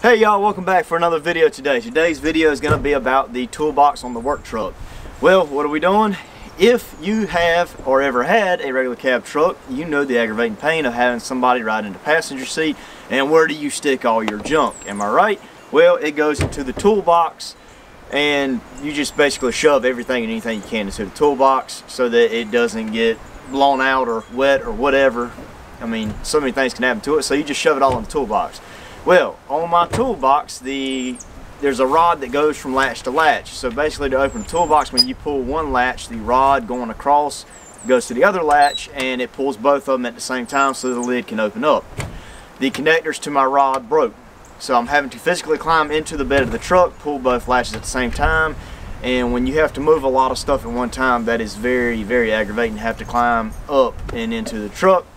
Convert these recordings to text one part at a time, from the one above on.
Hey y'all, welcome back for another video today. Today's video is going to be about the toolbox on the work truck. Well, what are we doing? If you have or ever had a regular cab truck, you know the aggravating pain of having somebody ride in the passenger seat, and where do you stick all your junk? Am I right? Well, it goes into the toolbox, and you just basically shove everything and anything you can into the toolbox so that it doesn't get blown out or wet or whatever. I mean, so many things can happen to it, so you just shove it all in the toolbox. Well, on my toolbox, there's a rod that goes from latch to latch. So basically, to open the toolbox, when you pull one latch, the rod going across goes to the other latch, and it pulls both of them at the same time so the lid can open up. The connectors to my rod broke, so I'm having to physically climb into the bed of the truck, pull both latches at the same time, and when you have to move a lot of stuff at one time, that is very, very aggravating to have to climb up and into the truck.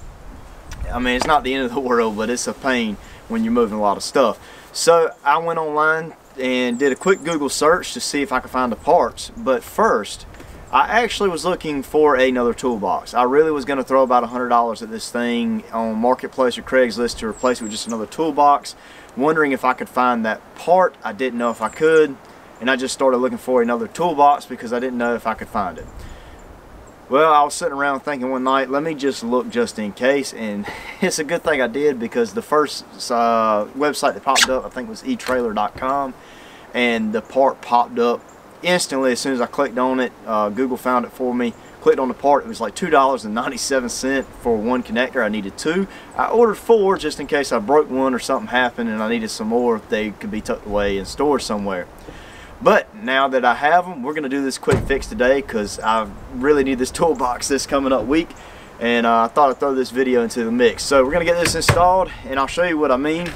I mean, it's not the end of the world, but it's a pain when you're moving a lot of stuff. So I went online and did a quick Google search to see if I could find the parts. But first, I actually was looking for another toolbox. I really was going to throw about $100 at this thing on Marketplace or Craigslist to replace it with just another toolbox, wondering if I could find that part. I didn't know if I could, and I just started looking for another toolbox because I didn't know if I could find it. Well, I was sitting around thinking one night, let me just look just in case, and it's a good thing I did, because the first website that popped up, I think, was eTrailer.com, and the part popped up instantly as soon as I clicked on it. Google found it for me, clicked on the part. It was like $2.97 for one connector. I needed two. I ordered four just in case I broke one or something happened and I needed some more if they could be tucked away and stored somewhere. But now that I have them, we're going to do this quick fix today because I really need this toolbox this coming up week, and I thought I'd throw this video into the mix. So we're going to get this installed, and I'll show you what I mean.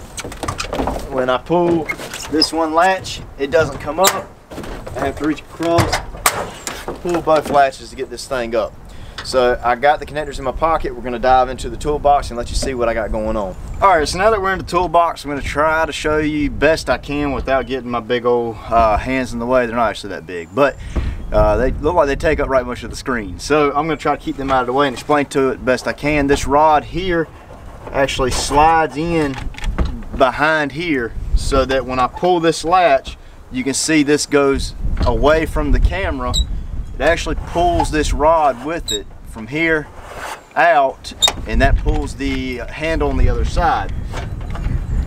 When I pull this one latch, it doesn't come up. I have to reach across, pull both latches to get this thing up. So I got the connectors in my pocket. We're going to dive into the toolbox and let you see what I got going on. Alright, so now that we're in the toolbox, I'm going to try to show you best I can without getting my big old hands in the way. They're not actually that big, but they look like they take up right much of the screen. So I'm going to try to keep them out of the way and explain to it best I can. This rod here actually slides in behind here so that when I pull this latch, you can see this goes away from the camera. It actually pulls this rod with it from here out, and that pulls the handle on the other side.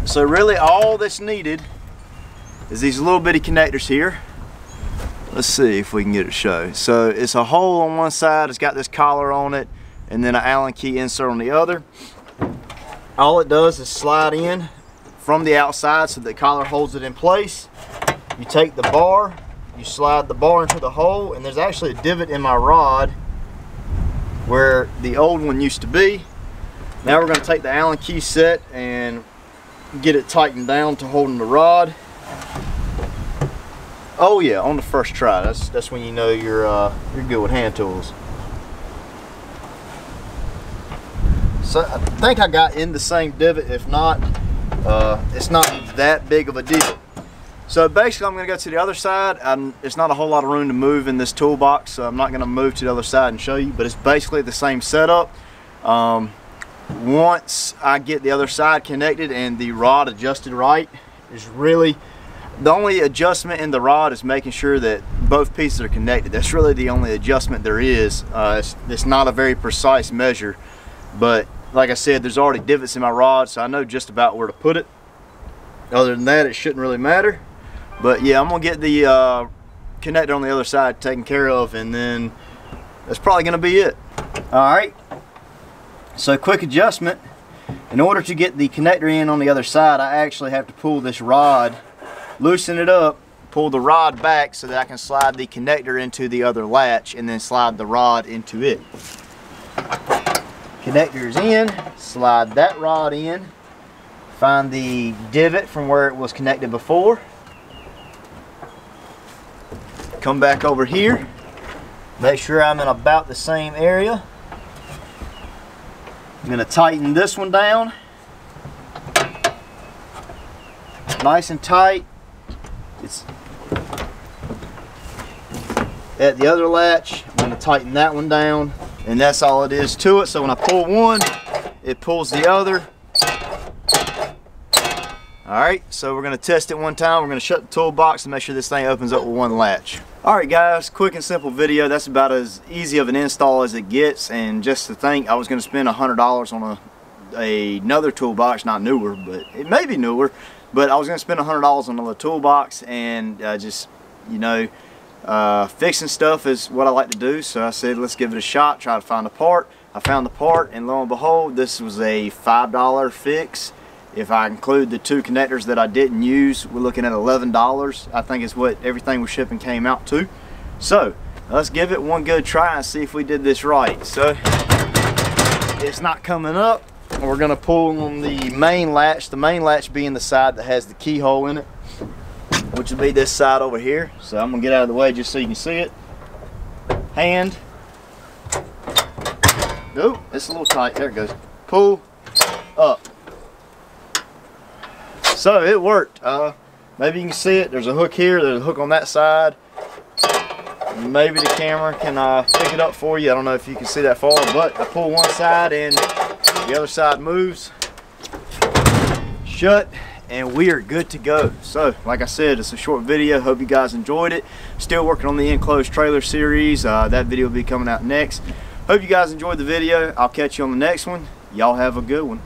So really all that's needed is these little bitty connectors here. Let's see if we can get it to show. So it's a hole on one side, it's got this collar on it, and then an Allen key insert on the other. All it does is slide in from the outside so the collar holds it in place. You take the bar, you slide the bar into the hole, and there's actually a divot in my rod where the old one used to be. Now we're going to take the Allen key set and get it tightened down to holding the rod. Oh yeah, on the first try. That's when you know you're good with hand tools. So I think I got in the same divot. If not, it's not that big of a deal. So basically I'm going to go to the other side. It's not a whole lot of room to move in this toolbox, so I'm not going to move to the other side and show you, but it's basically the same setup. Once I get the other side connected and the rod adjusted right, is really the only adjustment in the rod is making sure that both pieces are connected. That's really the only adjustment there is. It's not a very precise measure, but like I said, there's already divots in my rod, so I know just about where to put it. Other than that, it shouldn't really matter. But yeah, I'm gonna get the connector on the other side taken care of, and then that's probably gonna be it. Alright, so quick adjustment. In order to get the connector in on the other side, I actually have to pull this rod, loosen it up, pull the rod back so that I can slide the connector into the other latch, and then slide the rod into it. Connector's in, slide that rod in, find the divot from where it was connected before. Come back over here, make sure I'm in about the same area. I'm going to tighten this one down, nice and tight. It's at the other latch. I'm going to tighten that one down, and that's all it is to it. So when I pull one, it pulls the other. Alright, so we're going to test it one time. We're going to shut the toolbox and make sure this thing opens up with one latch. Alright guys, quick and simple video. That's about as easy of an install as it gets. And just to think, I was going to spend $100 on another toolbox, not newer, but it may be newer. But I was going to spend $100 on another toolbox, and just, you know, fixing stuff is what I like to do. So I said, let's give it a shot, try to find a part. I found the part, and lo and behold, this was a $5 fix. If I include the 2 connectors that I didn't use, we're looking at $11. I think is what everything we're shipping came out to. So let's give it one good try and see if we did this right. So it's not coming up. We're going to pull on the main latch being the side that has the keyhole in it, which would be this side over here. So I'm going to get out of the way just so you can see it. Hand. Oh, it's a little tight. There it goes. Pull up. So it worked. Maybe you can see it. There's a hook here. There's a hook on that side. Maybe the camera can pick it up for you. I don't know if you can see that far, but I pull one side and the other side moves. Shut, and we are good to go. So, like I said, it's a short video. Hope you guys enjoyed it. Still working on the enclosed trailer series. That video will be coming out next. Hope you guys enjoyed the video. I'll catch you on the next one. Y'all have a good one.